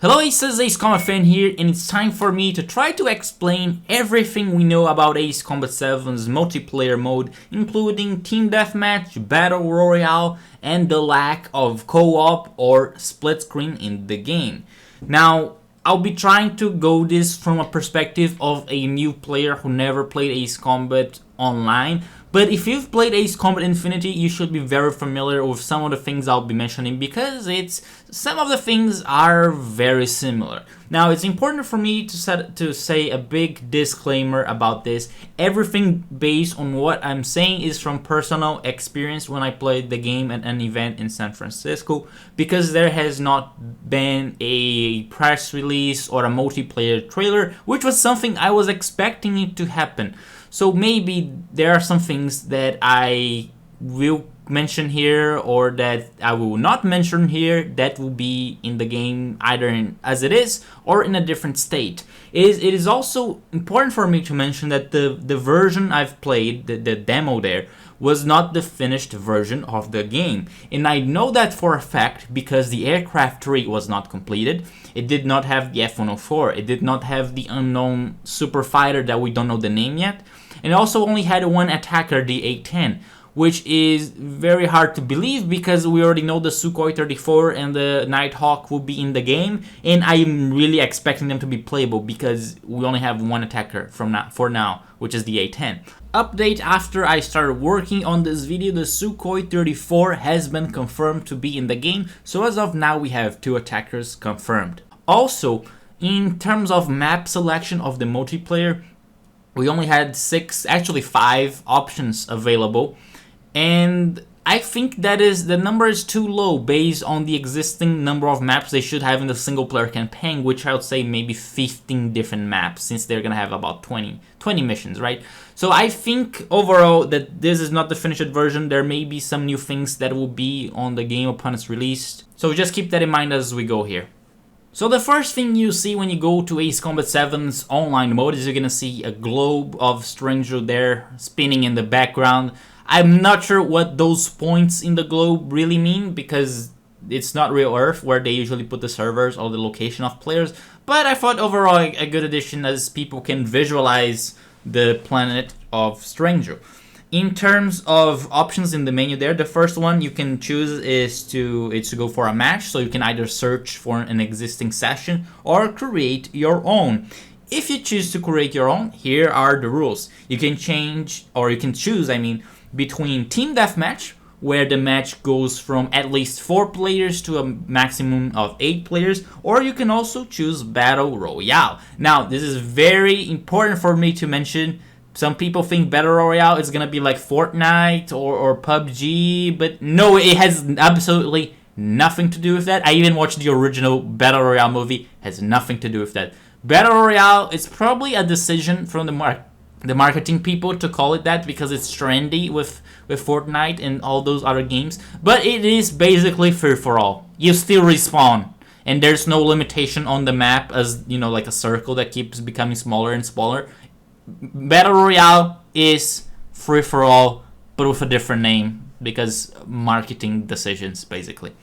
Hello, Ace Combat Fan here, and it's time for me to try to explain everything we know about Ace Combat 7's multiplayer mode, including Team Deathmatch, Battle Royale, and the lack of co-op or split screen in the game. Now, I'll be trying to go this from a perspective of a new player who never played Ace Combat online. But if you've played Ace Combat Infinity, you should be very familiar with some of the things I'll be mentioning because some of the things are very similar. Now, it's important for me to say a big disclaimer about this. Everything based on what I'm saying is from personal experience when I played the game at an event in San Francisco, because there has not been a press release or a multiplayer trailer, which was something I was expecting it to happen. So maybe there are some things that I will mention here or that I will not mention here that will be in the game either as it is or in a different state. It is also important for me to mention that the version I've played, the demo there, was not the finished version of the game. And I know that for a fact because the aircraft tree was not completed. It did not have the F-104. It did not have the unknown super fighter that we don't know the name yet. And it also only had one attacker, the A-10, which is very hard to believe because we already know the Sukhoi 34 and the Nighthawk will be in the game, and I'm really expecting them to be playable because we only have one attacker for now, which is the A-10. Update: after I started working on this video, the Sukhoi 34 has been confirmed to be in the game, so as of now we have 2 attackers confirmed. Also, in terms of map selection of the multiplayer, we only had 5 options available, and I think the number is too low based on the existing number of maps they should have in the single player campaign, which I would say maybe 15 different maps, since they're gonna have about 20 missions, right? So I think overall that this is not the finished version. There may be some new things that will be on the game upon its release, so just keep that in mind as we go here. So the first thing you see when you go to Ace Combat 7's online mode is you're gonna see a globe of Stranger there spinning in the background. I'm not sure what those points in the globe really mean because it's not real Earth where they usually put the servers or the location of players, but I thought overall a good addition as people can visualize the planet of Stranger. In terms of options in the menu there, the first one you can choose is to go for a match, so you can either search for an existing session or create your own. If you choose to create your own, here are the rules. You can choose between Team Deathmatch, where the match goes from at least 4 players to a maximum of 8 players, or you can also choose Battle Royale. Now, this is very important for me to mention. Some people think Battle Royale is gonna be like Fortnite or PUBG, but no, it has absolutely nothing to do with that. I even watched the original Battle Royale movie, it has nothing to do with that. Battle Royale is probably a decision from the marketing people to call it that because it's trendy with Fortnite and all those other games, but it is basically free-for-all. You still respawn, and there's no limitation on the map as, like a circle that keeps becoming smaller and smaller. Battle Royale is free-for-all, but with a different name because marketing decisions, basically.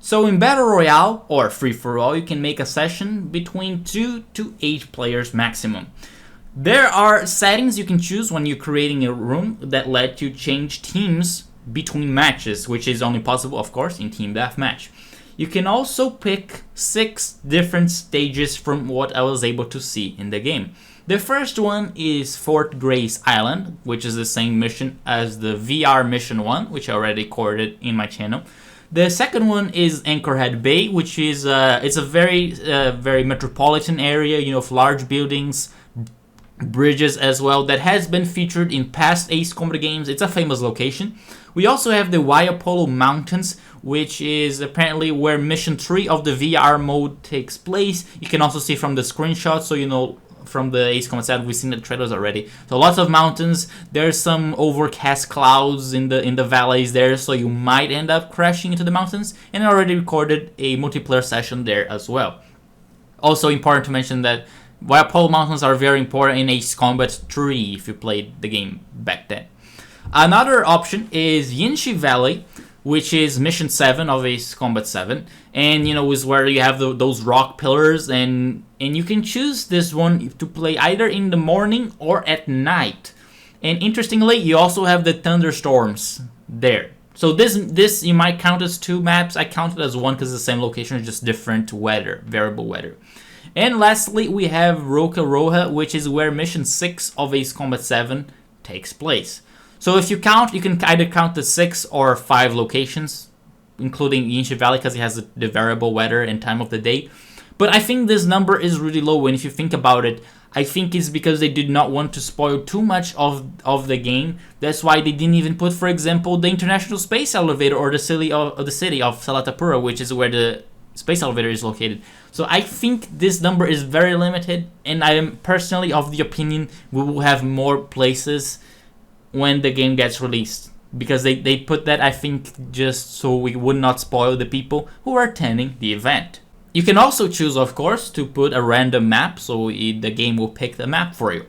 So in Battle Royale, or free-for-all, you can make a session between 2 to 8 players maximum. There are settings you can choose when you're creating a room that let you change teams between matches, which is only possible, of course, in Team Deathmatch. You can also pick 6 different stages from what I was able to see in the game. The first one is Fort Grace Island, which is the same mission as the VR Mission 1, which I already recorded in my channel. The second one is Anchorhead Bay, which is it's a very metropolitan area, with large buildings, bridges as well, that has been featured in past Ace Combat games. It's a famous location. We also have the Waiapolo Mountains, which is apparently where Mission 3 of the VR mode takes place. You can also see from the screenshots, so from the Ace Combat side, we've seen the trailers already. So lots of mountains. There's some overcast clouds in the valleys there, so you might end up crashing into the mountains. And I already recorded a multiplayer session there as well. Also important to mention that Waiapolo Mountains are very important in Ace Combat 3 if you played the game back then. Another option is Yinshi Valley, which is Mission 7 of Ace Combat 7. And, you know, is where you have those rock pillars, and you can choose this one to play either in the morning or at night. And interestingly, you also have the thunderstorms there. So this you might count as 2 maps. I count it as 1 because it's the same location, just different weather, variable weather. And lastly, we have Roca Roja, which is where Mission 6 of Ace Combat 7 takes place. So if you count, you can either count the 6 or 5 locations, including Yinche Valley because it has the variable weather and time of the day. But I think this number is really low, and if you think about it, I think it's because they did not want to spoil too much of the game. That's why they didn't even put, for example, the International Space Elevator or the city of Salatapura, which is where the space elevator is located. So I think this number is very limited, and I am personally of the opinion we will have more places when the game gets released, because they put that, I think, just so we would not spoil the people who are attending the event. You can also choose, of course, to put a random map, so the game will pick the map for you.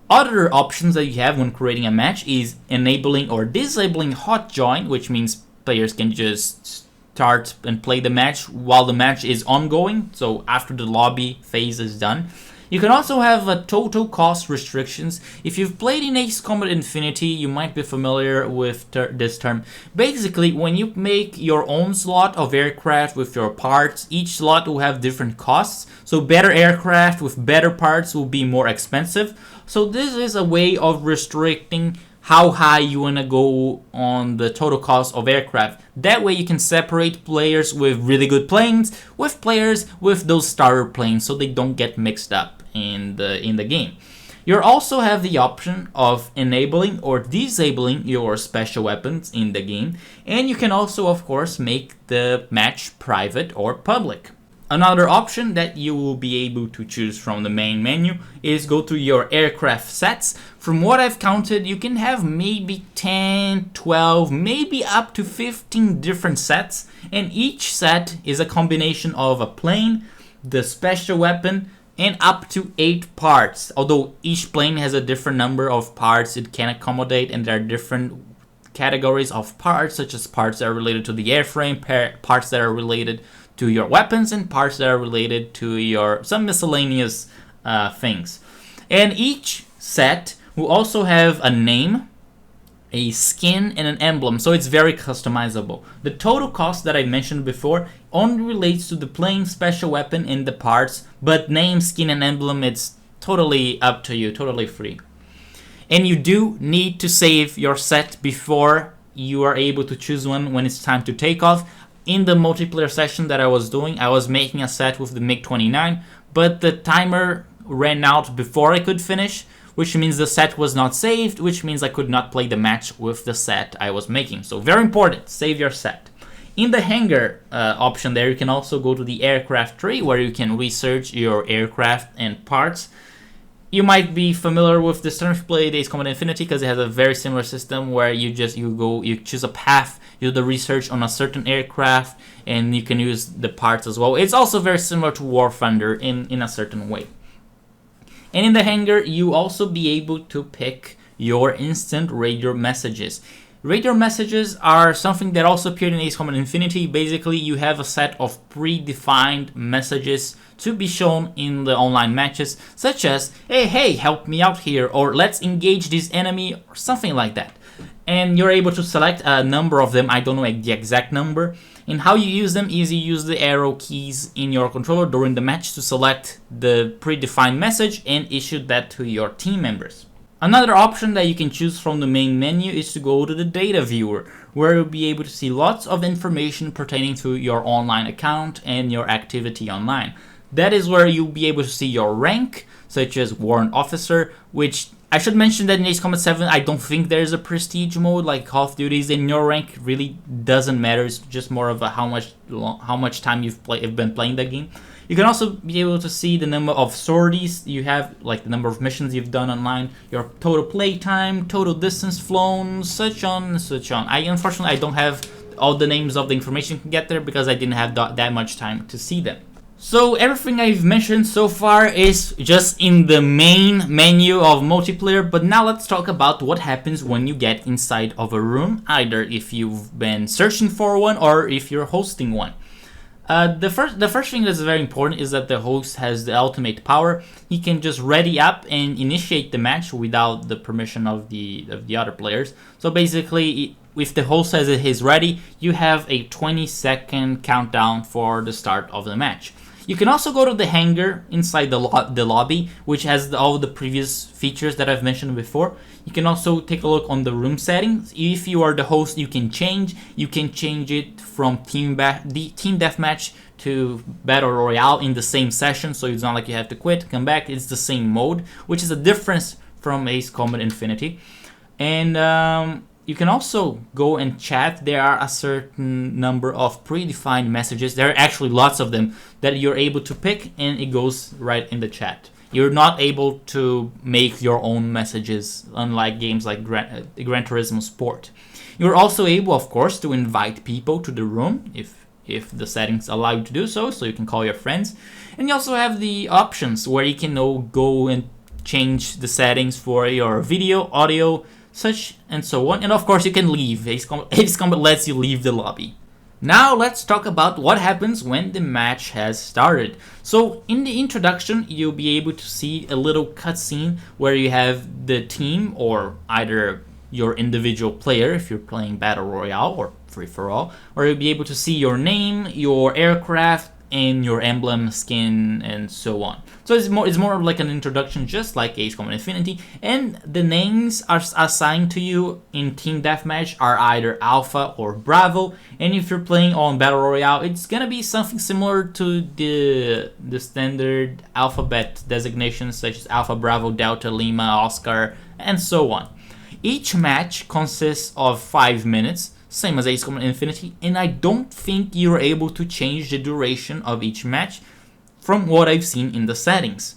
Other options that you have when creating a match is enabling or disabling hot join, which means players can just start and play the match while the match is ongoing, so after the lobby phase is done. You can also have total cost restrictions. If you've played in Ace Combat Infinity, you might be familiar with this term. Basically, when you make your own slot of aircraft with your parts, each slot will have different costs. So better aircraft with better parts will be more expensive. So this is a way of restricting how high you want to go on the total cost of aircraft. That way you can separate players with really good planes with players with those starter planes, so they don't get mixed up in the game. You also have the option of enabling or disabling your special weapons in the game, and you can also, of course, make the match private or public. Another option that you will be able to choose from the main menu is go to your aircraft sets. From what I've counted, you can have maybe 10, 12, maybe up to 15 different sets, and each set is a combination of a plane, the special weapon, and up to 8 parts. Although each plane has a different number of parts it can accommodate, and there are different categories of parts, such as parts that are related to the airframe, parts that are related to your weapons, and parts that are related to your some miscellaneous things. And each set will also have a name, a skin, and an emblem, so it's very customizable. The total cost that I mentioned before only relates to the plane, special weapon, and the parts, but name, skin, and emblem, it's totally up to you, totally free. And you do need to save your set before you are able to choose one when it's time to take off. In the multiplayer session that I was doing, I was making a set with the MiG-29, but the timer ran out before I could finish, which means the set was not saved, which means I could not play the match with the set I was making. So very important, save your set. In the hangar option there, you can also go to the aircraft tree where you can research your aircraft and parts. You might be familiar with this term if you play Ace Combat Infinity, because it has a very similar system where you choose a path, you do the research on a certain aircraft, and you can use the parts as well. It's also very similar to War Thunder in a certain way. And in the hangar, you also be able to pick your instant radio messages. Radio messages are something that also appeared in Ace Combat Infinity. Basically, you have a set of predefined messages to be shown in the online matches, such as, hey, help me out here, or let's engage this enemy, or something like that. And you're able to select a number of them, I don't know the exact number. And how you use them is you use the arrow keys in your controller during the match to select the predefined message and issue that to your team members. Another option that you can choose from the main menu is to go to the data viewer, where you'll be able to see lots of information pertaining to your online account and your activity online. That is where you'll be able to see your rank, such as Warrant Officer, which I should mention that in Ace Combat 7, I don't think there's a prestige mode like Call of Duty's, and your rank really doesn't matter. It's just more of a how much time you've been playing the game. You can also be able to see the number of sorties you have, like the number of missions you've done online, your total play time, total distance flown, such on and such on. Unfortunately, I don't have all the names of the information you can get there because I didn't have that much time to see them. So everything I've mentioned so far is just in the main menu of multiplayer, but now let's talk about what happens when you get inside of a room, either if you've been searching for one or if you're hosting one. The first thing that's very important is that the host has the ultimate power. He can just ready up and initiate the match without the permission of the other players. So basically, if the host says it is ready, you have a 20-second countdown for the start of the match. You can also go to the hangar inside the lobby, which has all the previous features that I've mentioned before. You can also take a look on the room settings. If you are the host, you can change. You can change it from team deathmatch to battle royale in the same session, so it's not like you have to quit, come back. It's the same mode, which is a difference from Ace Combat Infinity. And you can also go and chat. There are a certain number of predefined messages. There are actually lots of them that you're able to pick, and it goes right in the chat. You're not able to make your own messages, unlike games like Gran Turismo Sport. You're also able, of course, to invite people to the room if the settings allow you to do so you can call your friends. And you also have the options where you can go and change the settings for your video, audio, such and so on. And of course, you can leave. Ace Combat lets you leave the lobby. Now let's talk about what happens when the match has started. So in the introduction, you'll be able to see a little cutscene where you have the team, or either your individual player if you're playing Battle Royale or free-for-all, or you'll be able to see your name, your aircraft, and your emblem, skin, and so on. So it's more like an introduction, just like Ace Combat Infinity. And the names are assigned to you in Team Deathmatch are either Alpha or Bravo. And if you're playing on Battle Royale, it's gonna be something similar to the standard alphabet designations, such as Alpha, Bravo, Delta, Lima, Oscar, and so on. Each match consists of 5 minutes, same as Ace Combat Infinity, and I don't think you're able to change the duration of each match from what I've seen in the settings.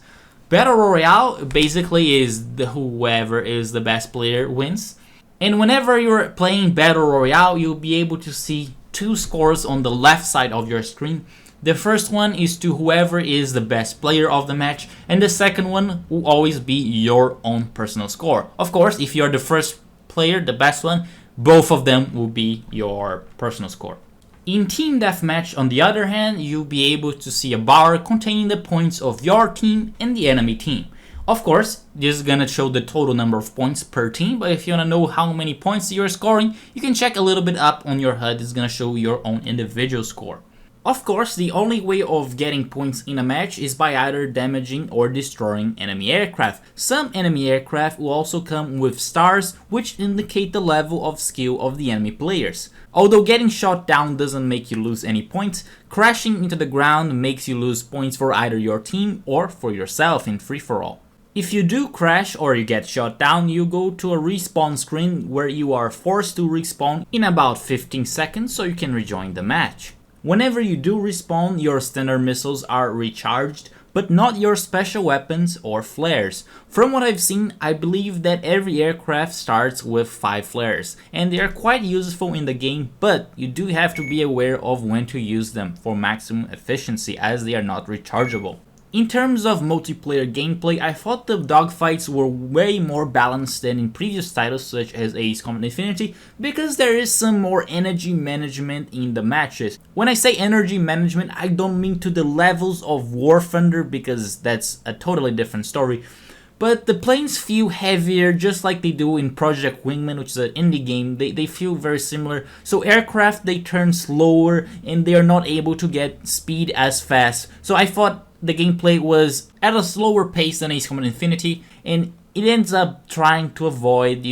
Battle Royale basically is whoever is the best player wins, and whenever you're playing Battle Royale, you'll be able to see 2 scores on the left side of your screen. The first one is to whoever is the best player of the match, and the second one will always be your own personal score. Of course, if you're the first player, the best one, both of them will be your personal score. In Team Deathmatch, on the other hand, you'll be able to see a bar containing the points of your team and the enemy team. Of course, this is gonna show the total number of points per team, but if you wanna know how many points you're scoring, you can check a little bit up on your HUD. It's gonna show your own individual score. Of course, the only way of getting points in a match is by either damaging or destroying enemy aircraft. Some enemy aircraft will also come with stars, which indicate the level of skill of the enemy players. Although getting shot down doesn't make you lose any points, crashing into the ground makes you lose points for either your team or for yourself in free-for-all. If you do crash or you get shot down, you go to a respawn screen where you are forced to respawn in about 15 seconds so you can rejoin the match. Whenever you do respawn, your standard missiles are recharged, but not your special weapons or flares. From what I've seen, I believe that every aircraft starts with 5 flares, and they are quite useful in the game, but you do have to be aware of when to use them for maximum efficiency, as they are not rechargeable. In terms of multiplayer gameplay, I thought the dogfights were way more balanced than in previous titles such as Ace Combat Infinity, because there is some more energy management in the matches. When I say energy management, I don't mean to the levels of War Thunder, because that's a totally different story. But the planes feel heavier, just like they do in Project Wingman, which is an indie game. They feel very similar. So aircraft, they turn slower and they are not able to get speed as fast. So I thought the gameplay was at a slower pace than Ace Combat Infinity, and it ends up trying to avoid,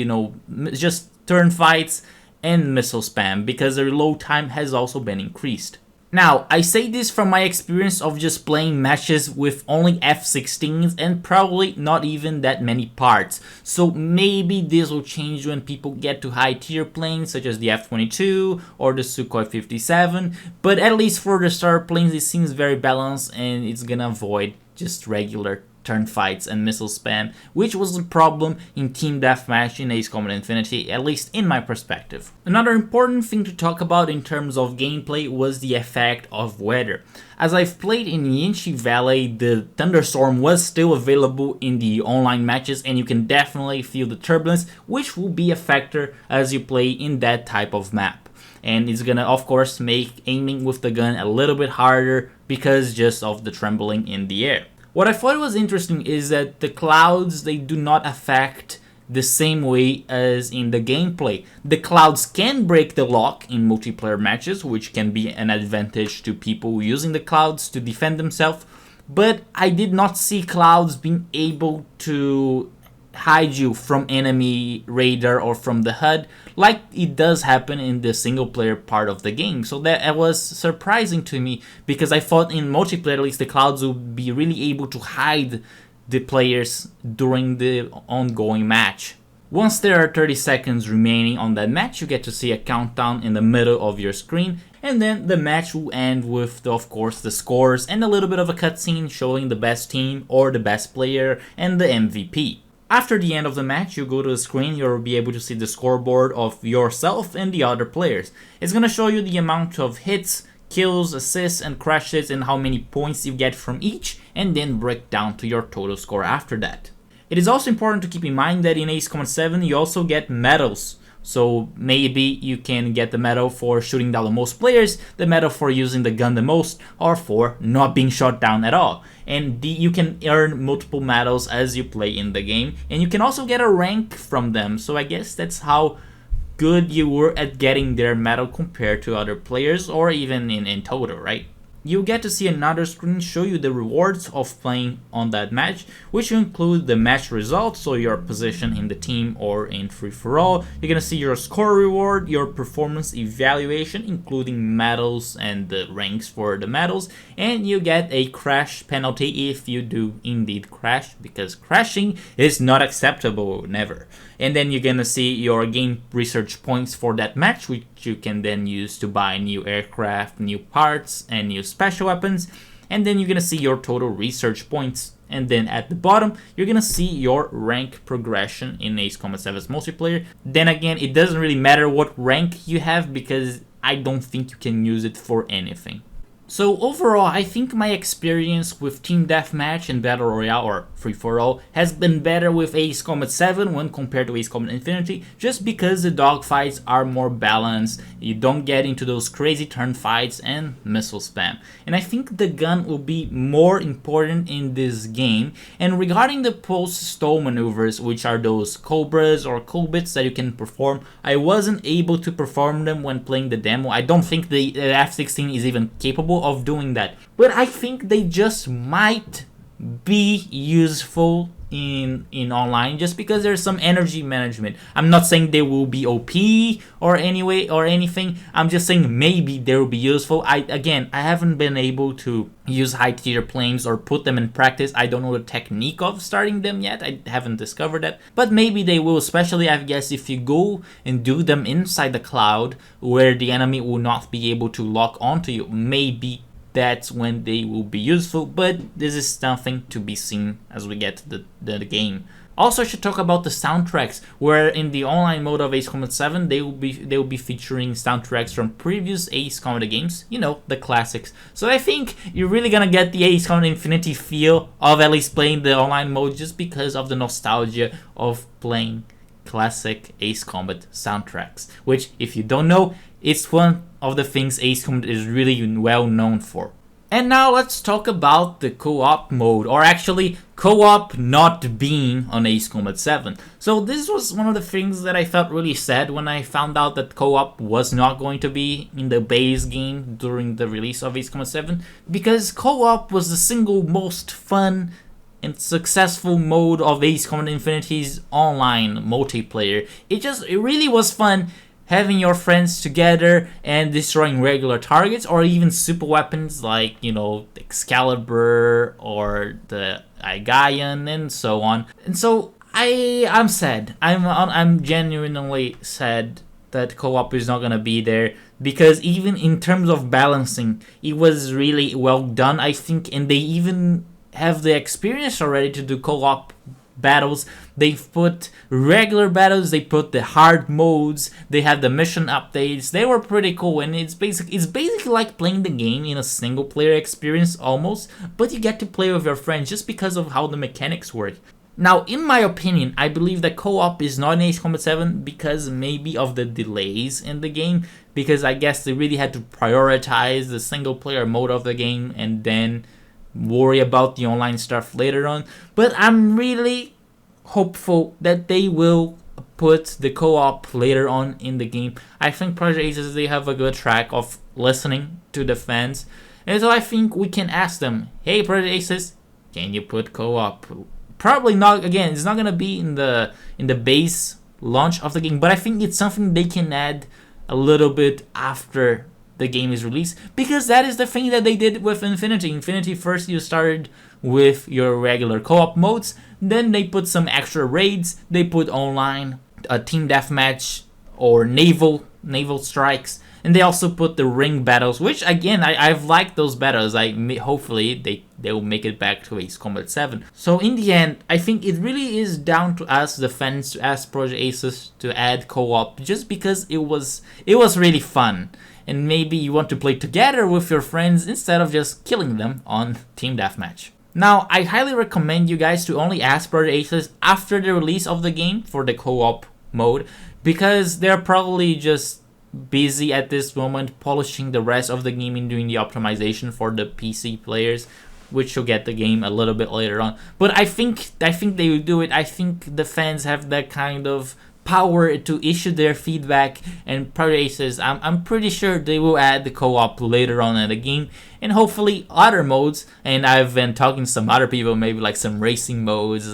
just turn fights and missile spam, because the reload time has also been increased. Now, I say this from my experience of just playing matches with only F-16s and probably not even that many parts. So maybe this will change when people get to high tier planes such as the F-22 or the Sukhoi 57. But at least for the starter planes, it seems very balanced and it's gonna avoid just regular turn fights and missile spam, which was a problem in Team Deathmatch in Ace Combat Infinity, at least in my perspective. Another important thing to talk about in terms of gameplay was the effect of weather. As I've played in Yinchi Valley, the thunderstorm was still available in the online matches, and you can definitely feel the turbulence, which will be a factor as you play in that type of map. And it's gonna, of course, make aiming with the gun a little bit harder because just of the trembling in the air. What I thought was interesting is that the clouds, they do not affect the same way as in the gameplay. The clouds can break the lock in multiplayer matches, which can be an advantage to people using the clouds to defend themselves, but I did not see clouds being able to hide you from enemy radar or from the HUD like it does happen in the single player part of the game. So that was surprising to me because I thought in multiplayer at least the clouds would be really able to hide the players during the ongoing match. Once there are 30 seconds remaining on that match, you get to see a countdown in the middle of your screen, and then the match will end with, of course, the scores and a little bit of a cutscene showing the best team or the best player and the MVP. After the end of the match, you go to the screen, you'll be able to see the scoreboard of yourself and the other players. It's gonna show you the amount of hits, kills, assists, and crashes and how many points you get from each, and then break down to your total score after that. It is also important to keep in mind that in Ace Combat 7 you also get medals. So maybe you can get the medal for shooting down the most players, the medal for using the gun the most, or for not being shot down at all. And you can earn multiple medals as you play in the game, and you can also get a rank from them. So I guess that's how good you were at getting their medal compared to other players, or even in total, right? You get to see another screen show you the rewards of playing on that match, which include the match results, so your position in the team or in free-for-all. You're gonna see your score reward, your performance evaluation, including medals and the ranks for the medals, and you get a crash penalty if you do indeed crash, because crashing is not acceptable, never. And then you're gonna see your game research points for that match, which you can then use to buy new aircraft, new parts, and new special weapons. And then you're gonna see your total research points. And then at the bottom, you're gonna see your rank progression in Ace Combat 7's multiplayer. Then again, it doesn't really matter what rank you have because I don't think you can use it for anything. So overall, I think my experience with Team Deathmatch and Battle Royale or Free-for-All has been better with Ace Combat 7 when compared to Ace Combat Infinity, just because the dogfights are more balanced, you don't get into those crazy turn fights and missile spam. And I think the gun will be more important in this game. And regarding the post-stall maneuvers, which are those cobras or cobits that you can perform, I wasn't able to perform them when playing the demo. I don't think the F-16 is even capable of doing that, but I think they just might be useful in online just because there's some energy management. I'm not saying they will be OP or anyway or anything. I'm just saying maybe they will be useful. I haven't been able to use high tier planes or put them in practice. I don't know the technique of starting them yet. I haven't discovered that, but maybe they will, especially I guess if you go and do them inside the cloud where the enemy will not be able to lock onto you. Maybe that's when they will be useful, but this is something to be seen as we get to the game. Also, I should talk about the soundtracks, where in the online mode of Ace Combat 7, they will be featuring soundtracks from previous Ace Combat games, you know, the classics. So I think you're really gonna get the Ace Combat Infinity feel of at least playing the online mode just because of the nostalgia of playing classic Ace Combat soundtracks, which, if you don't know, it's one of the things Ace Combat is really well known for. And now let's talk about the co-op mode, or actually co-op not being on Ace Combat 7. So this was one of the things that I felt really sad when I found out that co-op was not going to be in the base game during the release of Ace Combat 7, because co-op was the single most fun and successful mode of Ace Combat Infinity's online multiplayer. It really was fun having your friends together and destroying regular targets or even super weapons like, you know, Excalibur or the Aigayan and so on. And so I'm sad. I'm genuinely sad that co-op is not gonna be there, because even in terms of balancing, it was really well done, I think, and they even have the experience already to do co-op battles. They've put regular battles, they put the hard modes, they have the mission updates. They were pretty cool, and it's basically like playing the game in a single player experience almost, but you get to play with your friends just because of how the mechanics work. Now, in my opinion, I believe that co-op is not in Ace Combat 7 because maybe of the delays in the game, because I guess they really had to prioritize the single player mode of the game and then worry about the online stuff later on. But I'm really hopeful that they will put the co-op later on in the game. I think Project Aces, they have a good track of listening to the fans, and so I think we can ask them, hey Project Aces, can you put co-op? Probably not, again, it's not gonna be in the base launch of the game, but I think it's something they can add a little bit after the game is released, because that is the thing that they did with Infinity. Infinity, first you started with your regular co-op modes, then they put some extra raids, they put online a team deathmatch or naval strikes, and they also put the ring battles, which again I've liked those battles. Hopefully they will make it back to Ace Combat 7. So in the end, I think it really is down to us, the fans, to ask Project Aces to add co-op, just because it was really fun. And maybe you want to play together with your friends instead of just killing them on Team Deathmatch. Now, I highly recommend you guys to only ask Project Aces after the release of the game for the co-op mode, because they're probably just busy at this moment polishing the rest of the game and doing the optimization for the PC players, which will get the game a little bit later on. But I think they will do it. I think the fans have that kind of power to issue their feedback, and Project Aces, I'm pretty sure they will add the co-op later on in the game, and hopefully other modes. And I've been talking to some other people, maybe like some racing modes,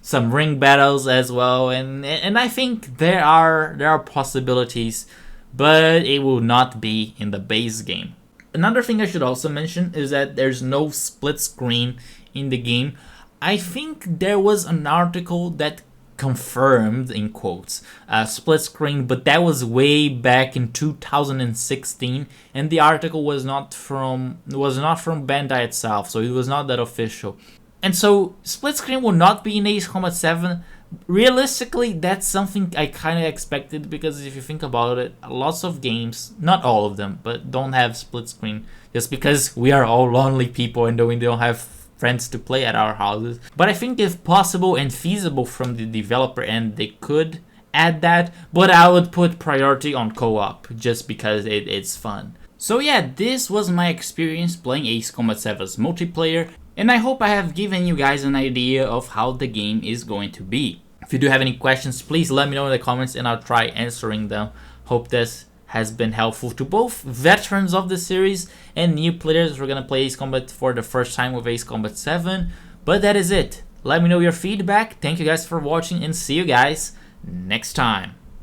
some ring battles as well, and I think there are possibilities, but it will not be in the base game. Another thing I should also mention is that there's no split screen in the game. I think there was an article that confirmed, in quotes, split screen, but that was way back in 2016, and the article was not from Bandai itself, so it was not that official. And so split screen will not be in Ace Combat 7. Realistically, that's something I kind of expected, because if you think about it, lots of games, not all of them, but don't have split screen just because we are all lonely people and we don't have friends to play at our houses. But I think if possible and feasible from the developer end, they could add that, but I would put priority on co-op just because it's fun. So yeah, this was my experience playing Ace Combat 7's multiplayer, and I hope I have given you guys an idea of how the game is going to be. If you do have any questions, please let me know in the comments and I'll try answering them. Hope this has been helpful to both veterans of the series and new players who are gonna play Ace Combat for the first time with Ace Combat 7. But that is it. Let me know your feedback. Thank you guys for watching, and see you guys next time.